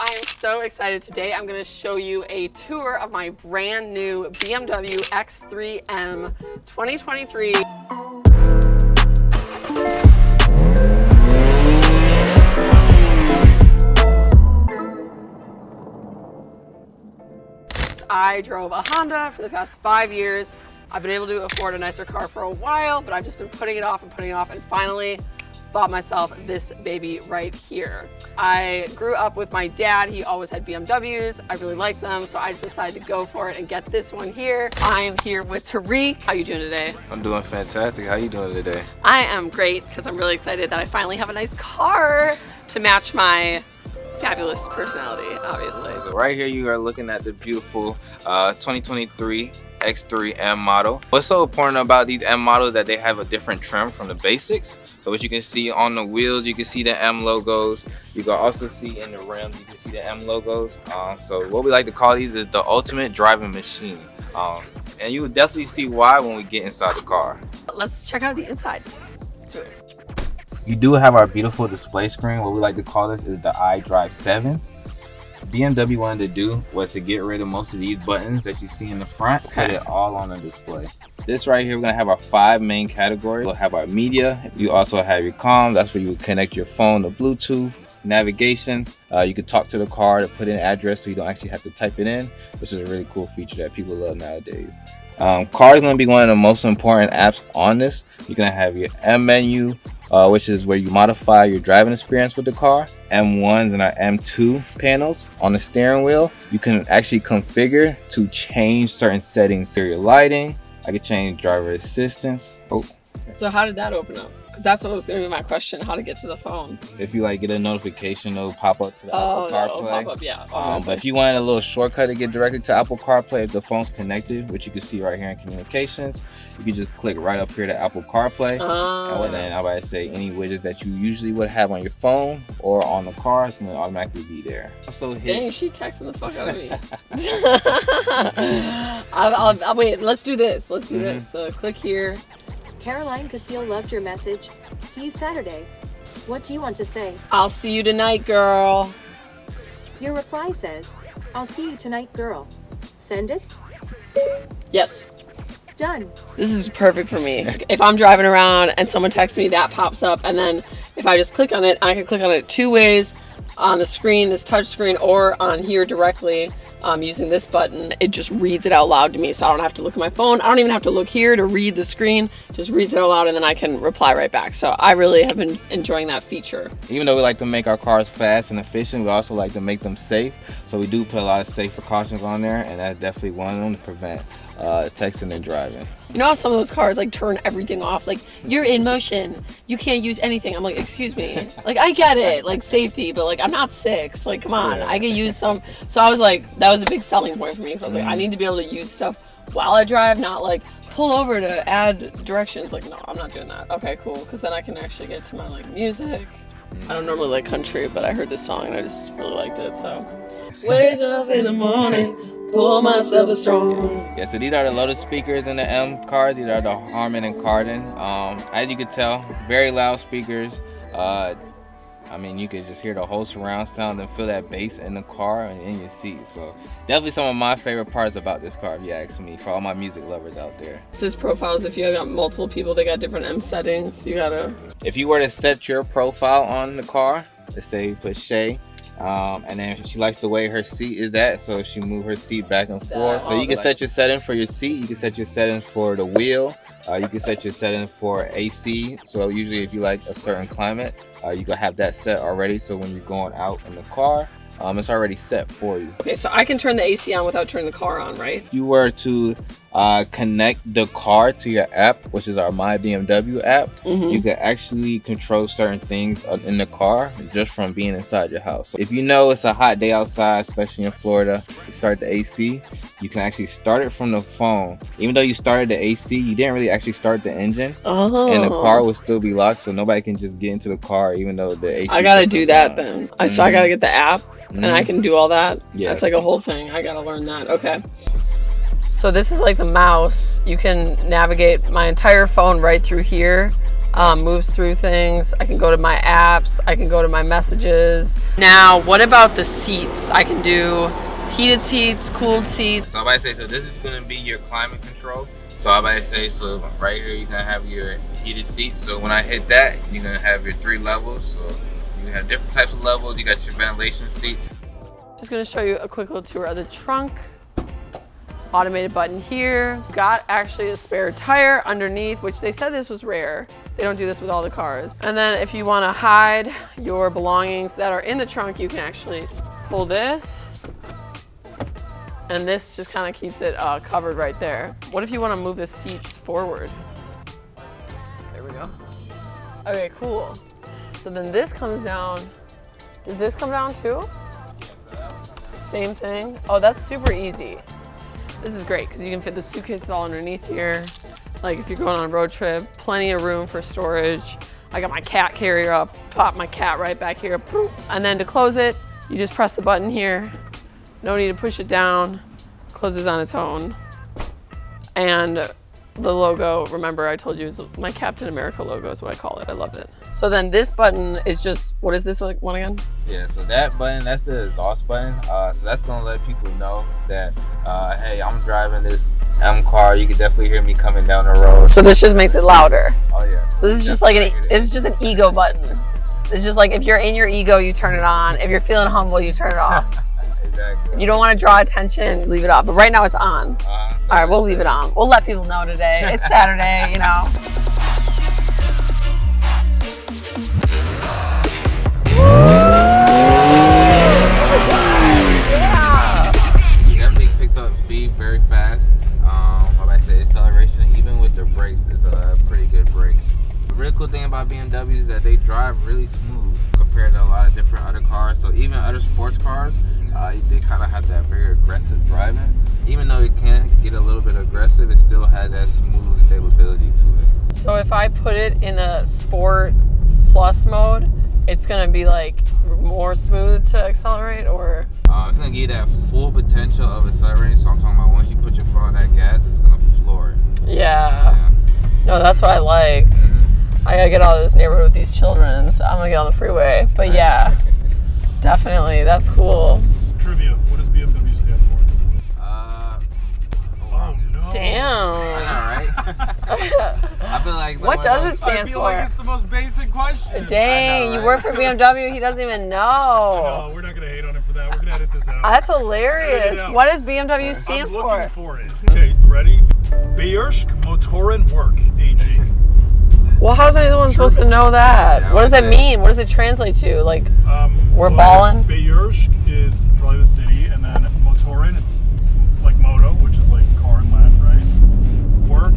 I am so excited today. I'm going to show you a tour of my brand new BMW X3M 2023. I drove a Honda for the past 5 years. I've been able to afford a nicer car for a while, but I've just been putting it off and finally bought myself this baby right here. I grew up with my dad. He always had BMWs. I really like them, so I just decided to go for it and get this one here. I am here with Tariq. How you doing today? I'm doing fantastic. How you doing today? I am great because I'm really excited that I finally have a nice car to match my fabulous personality, obviously. So right here you are looking at the beautiful 2023 X3M model. What's so important about these M models that they have a different trim from the basics. So what you can see on the wheels, you can see the M logos. You can also see in the rims, you can see the M logos. So what we like to call these is the ultimate driving machine. And you will definitely see why when we get inside the car. Let's check out the inside. Let's do it. You do have our beautiful display screen. What we like to call this is the iDrive 7. BMW wanted to do was to get rid of most of these buttons that you see in the front, put it all on the display. This right here, we're gonna have our 5 main categories. We'll have our media. You also have your comms. That's where you would connect your phone to Bluetooth, navigation. You can talk to the car to put in an address so you don't actually have to type it in, which is a really cool feature that people love nowadays. Car is going to be one of the most important apps on this. You're going to have your M menu, which is where you modify your driving experience with the car. M1s and our M2 panels on the steering wheel. You can actually configure to change certain settings to your lighting. I can change driver assistance. So how did that open up? Because that's what was going to be my question, how to get to the phone. If you get a notification, it'll pop up to the Apple CarPlay. Pop up, yeah. But if you wanted a little shortcut to get directly to Apple CarPlay, if the phone's connected, which you can see right here in communications, you can just click right up here to Apple CarPlay. And then I would say any widgets that you usually would have on your phone or on the car is going to automatically be there. Also Dang, she texting the fuck out of me. I'll wait, let's do this. Let's do this. So click here. Caroline Castile loved your message. See you Saturday. What do you want to say? I'll see you tonight, girl. Your reply says, I'll see you tonight, girl. Send it? Yes. Done. This is perfect for me. If I'm driving around and someone texts me, that pops up. And then if I just click on it, I can click on it 2 ways on the screen, this touch screen, or on here directly. Using this button, it just reads it out loud to me, so I don't have to look at my phone. I don't even have to look here to read the screen. Just reads it out loud, and then I can reply right back. So I really have been enjoying that feature. Even though we like to make our cars fast and efficient, we also like to make them safe. So we do put a lot of safe precautions on there, and that's definitely one of them to prevent texting and driving. You know how some of those cars turn everything off? You're in motion, you can't use anything. I'm like, excuse me. I get it, safety, but I'm not 6. Come on, I can use some. So I was that was a big selling point for me. So I was I need to be able to use stuff while I drive, not pull over to add directions. No, I'm not doing that. Okay, cool, because then I can actually get to my music. I don't normally like country, but I heard this song and I just really liked it, so. Wake up in the morning, pour myself a strong. Yeah, so these are the Lotus speakers in the M cars. These are the Harman and Kardon. As you can tell, very loud speakers. You could just hear the whole surround sound and feel that bass in the car and in your seat. So definitely some of my favorite parts about this car, if you ask me, for all my music lovers out there. This profiles, if you got multiple people, they got different M settings. You gotta. If you were to set your profile on the car, let's say you put Shay, and then she likes the way her seat is at, so she move her seat back and forth. So you can set your settings for your seat. You can set your settings for the wheel. You can set your settings for AC. So usually if you like a certain climate, you can have that set already. So when you're going out in the car, it's already set for you. Okay, so I can turn the AC on without turning the car on, right? If you were to connect the car to your app, which is our My BMW app, you can actually control certain things in the car just from being inside your house. So if you know it's a hot day outside, especially in Florida, you start the AC, you can actually start it from the phone. Even though you started the AC, you didn't really actually start the engine, and the car will still be locked, so nobody can just get into the car even though the AC. I gotta do that then. So I gotta get the app, and I can do all that. Yes. That's a whole thing. I gotta learn that. Okay. So this is the mouse. You can navigate my entire phone right through here. moves through things. I can go to my apps. I can go to my messages. Now, what about the seats? I can do heated seats, cooled seats. So I'm about to say, so this is gonna be your climate control. So I'm about to say, so right here you're gonna have your heated seats. So when I hit that, you're gonna have your 3 levels. So you have different types of levels. You got your ventilation seats. Just gonna show you a quick little tour of the trunk. Automated button here. Got actually a spare tire underneath, which they said this was rare. They don't do this with all the cars. And then if you wanna hide your belongings that are in the trunk, you can actually pull this. And this just kind of keeps it covered right there. What if you wanna move the seats forward? There we go. Okay, cool. So then this comes down. Does this come down too? Same thing. Oh, that's super easy. This is great because you can fit the suitcases all underneath here. Like if you're going on a road trip, plenty of room for storage. I got my cat carrier up, pop my cat right back here. And then to close it, you just press the button here. No need to push it down. Closes on its own. And the logo, remember I told you, is my Captain America logo is what I call it. I love it. So then this button is just, what is this one again? Yeah, so that button, that's the exhaust button. So that's gonna let people know that, hey, I'm driving this M car. You can definitely hear me coming down the road. So this just makes it louder. Oh yeah. So this is just like it's just an ego button. It's just like if you're in your ego, you turn it on. If you're feeling humble, you turn it off. Exactly. You don't want to draw attention, leave it off. But right now it's on. So all right, we'll leave it on. We'll let people know today. It's Saturday, you know. Yeah. Definitely picks up speed very fast. Like I said, acceleration, even with the brakes, is a pretty good brake. The really cool thing about BMW is that they drive really smooth compared to a lot of different other cars. So even other sports cars, they kind of have that very aggressive driving. Even though it can get a little bit aggressive, it still has that smooth stability to it. So if I put it in a Sport Plus mode, it's gonna be like more smooth to accelerate, or? It's gonna give you that full potential of accelerating. So I'm talking about once you put your foot on that gas, it's gonna floor it. Yeah. No, that's what I like. I gotta get out of this neighborhood with these children, so I'm gonna get on the freeway. But yeah, definitely, that's cool. Trivia, what does BMW stand for? Oh no. Damn. I know, right? I feel like What does it stand I feel for? like it's the most basic question. Dang, I know, you right? work for BMW, he doesn't even know. No, we're not gonna hate on him for that. We're gonna edit this out. That's hilarious. Yeah. What does BMW stand I'm for? looking for it. Okay, ready? BMW Motorenwerk AG. Well, how's anyone supposed to know that? Yeah, What does that what's that? mean? What does it translate to? Like, we're well, ballin'? BMW is probably the city, and then Motoren, it's like moto, which is like car in Latin, right? Work.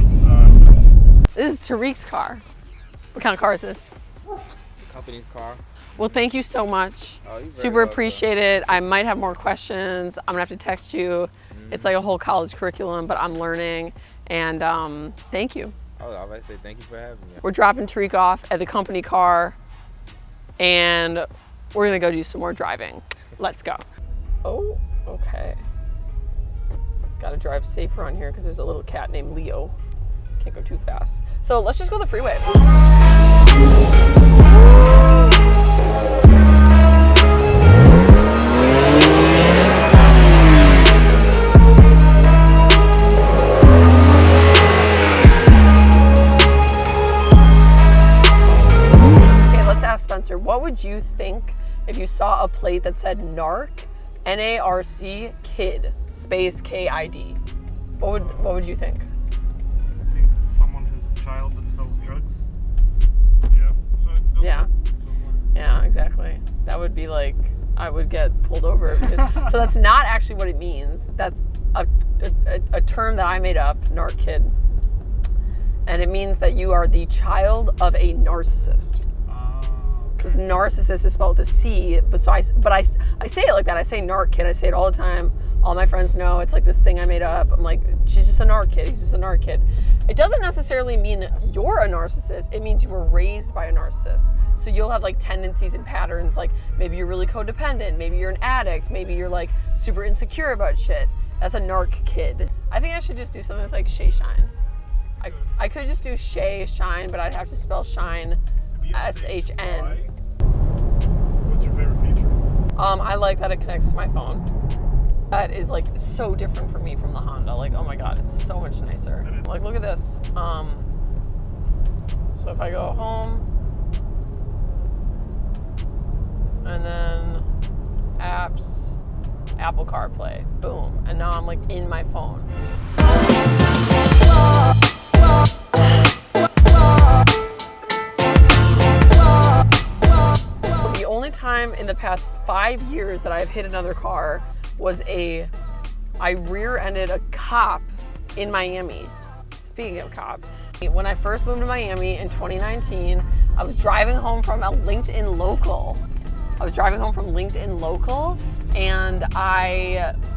This is Tariq's car. What kind of car is this? Company's car. Well, thank you so much. Oh, you're very Super welcome. appreciate it. I might have more questions. I'm gonna have to text you. It's like a whole college curriculum, but I'm learning. And thank you. Oh, I was about to say thank you for having me. We're dropping Tariq off at the company car, and we're gonna go do some more driving. Let's go. Oh, okay. Gotta drive safer on here because there's a little cat named Leo. Can't go too fast. So let's just go the freeway. Okay, let's ask Spencer, what would you think if you saw a plate that said NARC, N-A-R-C, kid, space K-I-D? What would you think? I think someone who's a child that sells drugs. Yeah. So it doesn't Yeah. work. Yeah, exactly. That would be like, I would get pulled over. So that's not actually what it means. That's a term that I made up, narc kid. And it means that you are the child of a narcissist. Because narcissist is spelled with a C, but I say it like that. I say narc kid. I say it all the time. All my friends know. It's like this thing I made up. I'm like, she's just a narc kid. He's just a narc kid. It doesn't necessarily mean you're a narcissist. It means you were raised by a narcissist. So you'll have like tendencies and patterns. Like maybe you're really codependent. Maybe you're an addict. Maybe you're like super insecure about shit. That's a narc kid. I think I should just do something with like Shay Shine. I could just do shine, but I'd have to spell shine S-H-N. What's your favorite feature? I like that it connects to my phone. That is like so different for me from the Honda. Like, oh my God, it's so much nicer. Like, look at this. So if I go home, and then apps, Apple CarPlay, boom. And now I'm like in my phone. The only time in the past 5 years that I've hit another car was I rear-ended a cop in Miami. Speaking of cops, when I first moved to Miami in 2019, I was driving home from a LinkedIn local. And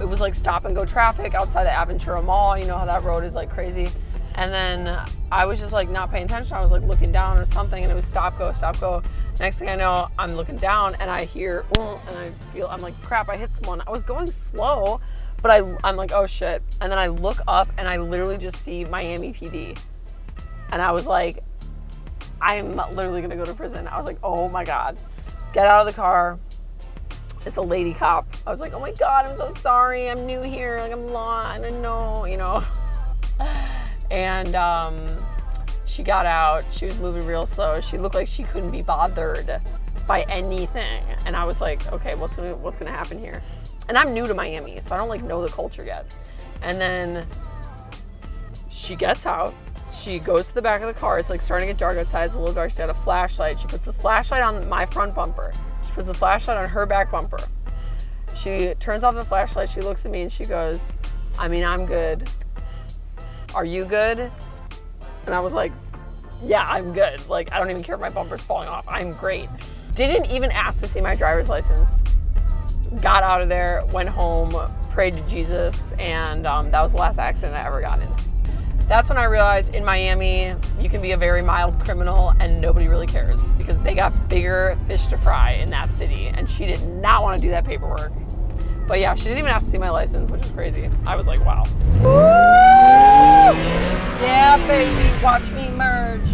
it was like stop and go traffic outside of Aventura Mall. You know how that road is like crazy. And then I was just like not paying attention. I was like looking down or something, and it was stop, go, stop, go. Next thing I know, I'm looking down and I hear, and I'm like, crap, I hit someone. I was going slow, but I'm like, oh shit. And then I look up and I literally just see Miami PD. And I was like, I'm literally gonna go to prison. I was like, oh my God. Get out of the car. It's a lady cop. I was like, oh my God, I'm so sorry. I'm new here. Like, I'm lost. I don't know, you know. And she got out. She was moving real slow. She looked like she couldn't be bothered by anything. And I was like, okay, what's gonna happen here? And I'm new to Miami, so I don't like know the culture yet. And then she gets out. She goes to the back of the car. It's like starting to get dark outside. It's a little dark. She got a flashlight. She puts the flashlight on my front bumper. She puts the flashlight on her back bumper. She turns off the flashlight. She looks at me and she goes, I mean, I'm good. Are you good? And I was like, yeah, I'm good. Like, I don't even care if my bumper's falling off. I'm great. Didn't even ask to see my driver's license. Got out of there, went home, prayed to Jesus, and that was the last accident I ever got in. That's when I realized in Miami, you can be a very mild criminal and nobody really cares because they got bigger fish to fry in that city, and she did not want to do that paperwork. But yeah, she didn't even ask to see my license, which is crazy. I was like, wow. Woo! Yeah, baby, watch me merge.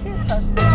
Can't touch that.